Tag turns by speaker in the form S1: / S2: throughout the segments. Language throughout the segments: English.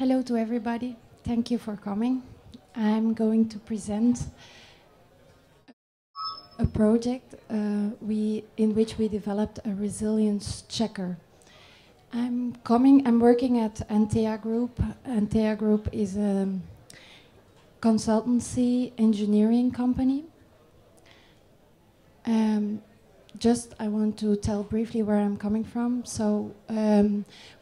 S1: Hello to everybody. Thank you for coming. I'm going to present a project in which we developed a resilience checker. I'm working at Antea Group. Antea Group is a consultancy engineering company. I want to tell briefly where I'm coming from. So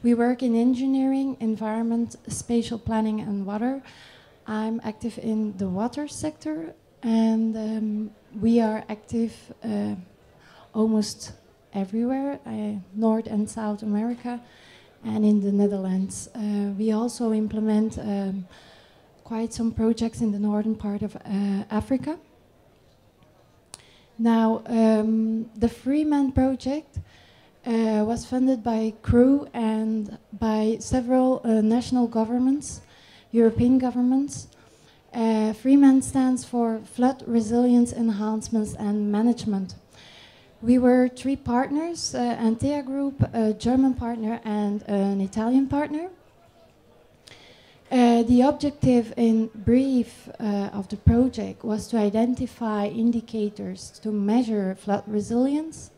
S1: we work in engineering, environment, spatial planning and water. I'm active in the water sector, and we are active almost everywhere, North and South America and in the Netherlands. We also implement quite some projects in the northern part of Africa. Now, the FREEMAN project was funded by CREW and by several national governments, European governments. FREEMAN stands for Flood Resilience Enhancements and Management. We were 3 partners, Antea Group, a German partner and an Italian partner. The objective in brief of the project was to identify indicators to measure flood resilience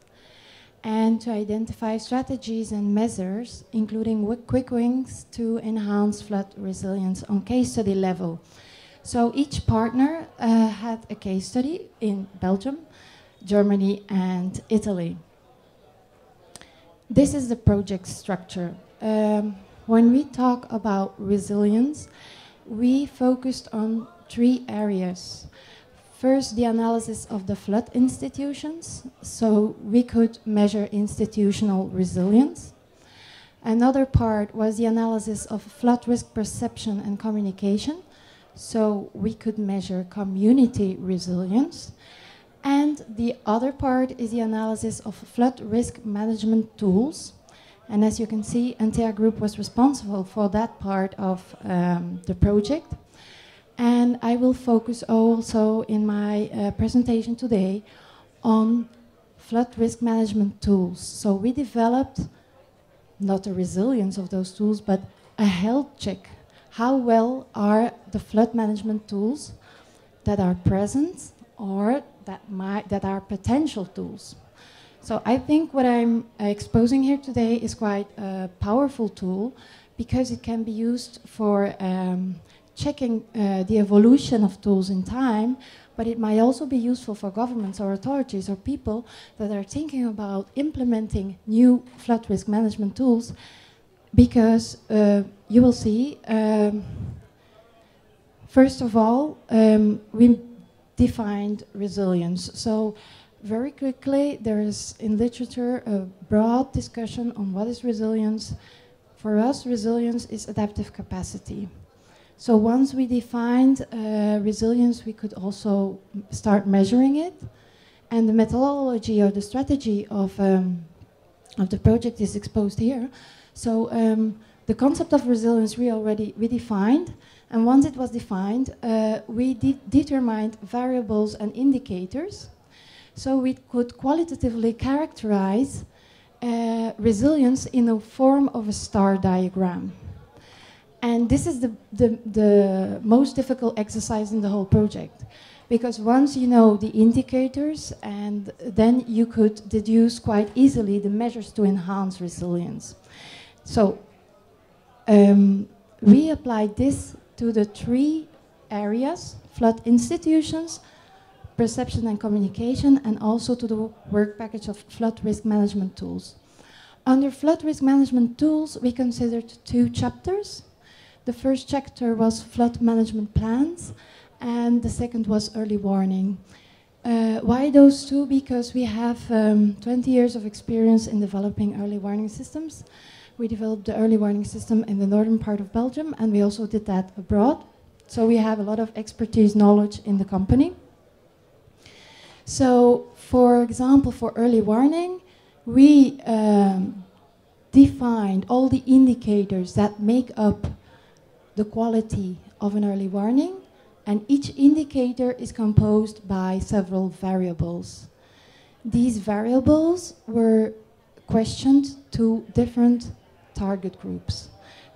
S1: and to identify strategies and measures, including quick wins to enhance flood resilience on case study level. So each partner had a case study in Belgium, Germany and Italy. This is the project structure. When we talk about resilience, we focused on 3 areas. First, the analysis of the flood institutions, so we could measure institutional resilience. Another part was the analysis of flood risk perception and communication, so we could measure community resilience. And the other part is the analysis of flood risk management tools. And as you can see, Antea Group was responsible for that part of the project. And I will focus also in my presentation today on flood risk management tools. So we developed not the resilience of those tools, but a health check. How well are the flood management tools that are present or that are potential tools? So I think what I'm exposing here today is quite a powerful tool because it can be used for checking the evolution of tools in time, but it might also be useful for governments or authorities or people that are thinking about implementing new flood risk management tools, because you will see, first of all, we defined resilience. So very quickly, there is in literature a broad discussion on what is resilience. For us, resilience is adaptive capacity. So once we defined resilience, we could also start measuring it. And the methodology or the strategy of the project is exposed here. So the concept of resilience we defined. And once it was defined, we determined variables and indicators. So we could qualitatively characterize resilience in the form of a star diagram. And this is the most difficult exercise in the whole project. Because once you know the indicators, and then you could deduce quite easily the measures to enhance resilience. So we applied this to the 3 areas: flood institutions, perception and communication, and also to the work package of flood risk management tools. Under flood risk management tools, we considered 2 chapters. The first chapter was flood management plans, and the second was early warning. Why those 2? Because we have 20 years of experience in developing early warning systems. We developed the early warning system in the northern part of Belgium, and we also did that abroad. So we have a lot of expertise, knowledge in the company. So, for example, for early warning, we defined all the indicators that make up the quality of an early warning, and each indicator is composed by several variables. These variables were questioned to different target groups.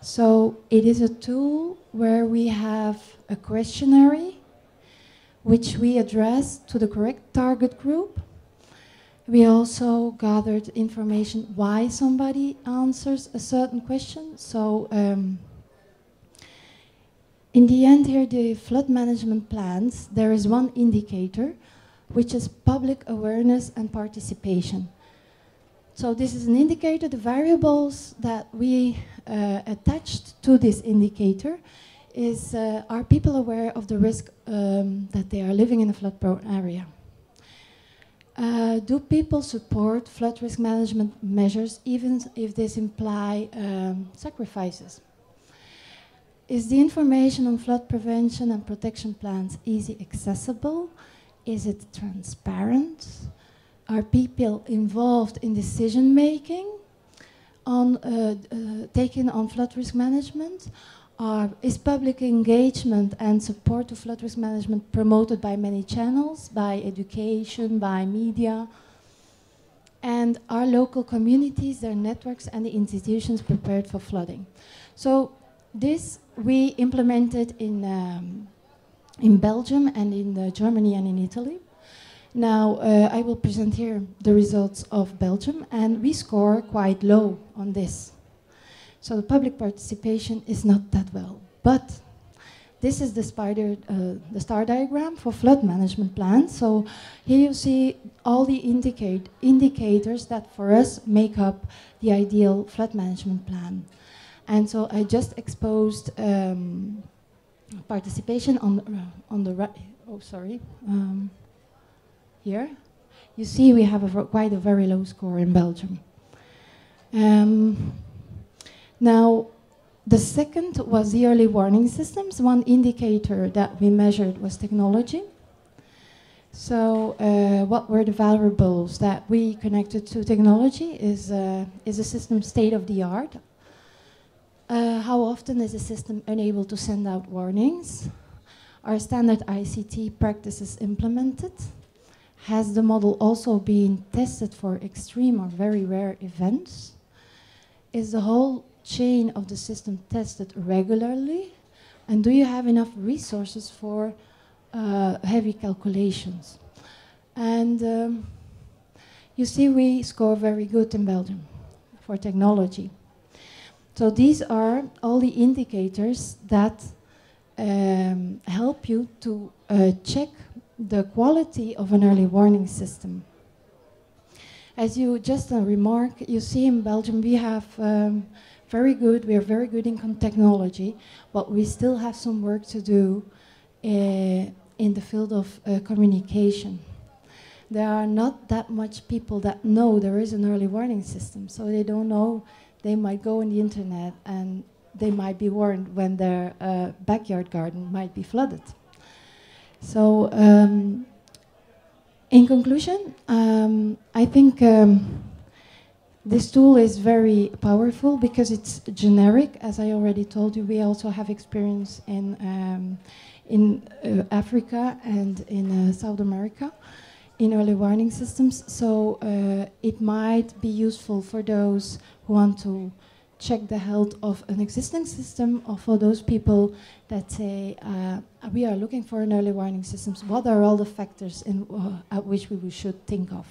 S1: So it is a tool where we have a questionnaire which we address to the correct target group. We also gathered information why somebody answers a certain question. So in the end here, the flood management plans, there is one indicator, which is public awareness and participation. So this is an indicator. The variables that we attached to this indicator is, are people aware of the risk that they are living in a flood-prone area? Do people support flood risk management measures even if this imply sacrifices? Is the information on flood prevention and protection plans easy accessible? Is it transparent? Are people involved in decision making on taking on flood risk management? Is public engagement and support to flood risk management promoted by many channels, by education, by media? And are local communities, their networks and the institutions prepared for flooding? So this we implemented in Belgium and in Germany and in Italy. Now I will present here the results of Belgium, and we score quite low on this. So the public participation is not that well. But this is the star diagram for flood management plans. So here you see all the indicators that for us make up the ideal flood management plan. And so I just exposed participation on the right. Oh, sorry. Here, you see we have quite a very low score in Belgium. Now, the second was the early warning systems. One indicator that we measured was technology. So what were the variables that we connected to technology? Is a system state-of-the-art? How often is a system unable to send out warnings? Are standard ICT practices implemented? Has the model also been tested for extreme or very rare events? Is the whole chain of the system tested regularly? And do you have enough resources for heavy calculations? And you see we score very good in Belgium for technology. So these are all the indicators that help you to check the quality of an early warning system. As you just a remark, you see in Belgium we have we are very good in technology, but we still have some work to do in the field of communication. There are not that much people that know there is an early warning system, so they don't know. They might go on the internet and they might be warned when their backyard garden might be flooded. So in conclusion, I think this tool is very powerful because it's generic. As I already told you, we also have experience in Africa and in South America in early warning systems. So it might be useful for those who want to check the health of an existing system, or for those people that say, we are looking for an early warning system. What are all the factors at which we should think of?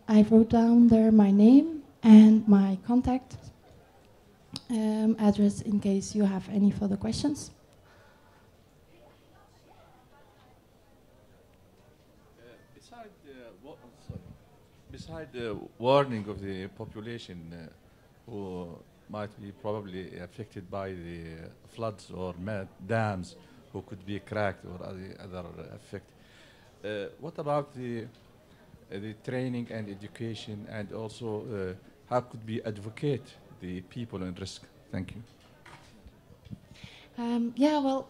S1: I wrote down there my name and my contact address in case you have any further questions.
S2: Beside the warning of the population who might be probably affected by the floods or dams who could be cracked or other effect, what about the training and education, and also how could we advocate the people in risk? Thank you.
S1: Yeah, well,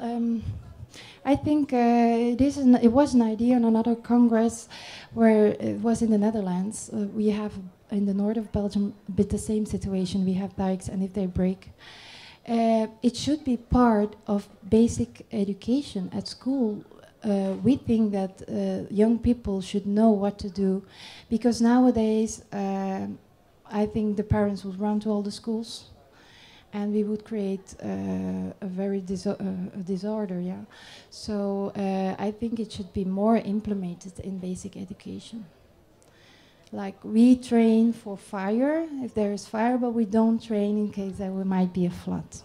S1: I think it was an idea on another congress where it was in the Netherlands. We have in the north of Belgium a bit the same situation. We have dikes, and if they break, it should be part of basic education at school. We think that young people should know what to do, because nowadays I think the parents would run to all the schools, and we would create a very disorder. Yeah, so I think it should be more implemented in basic education. Like we train for fire if there is fire, but we don't train in case there might be a flood.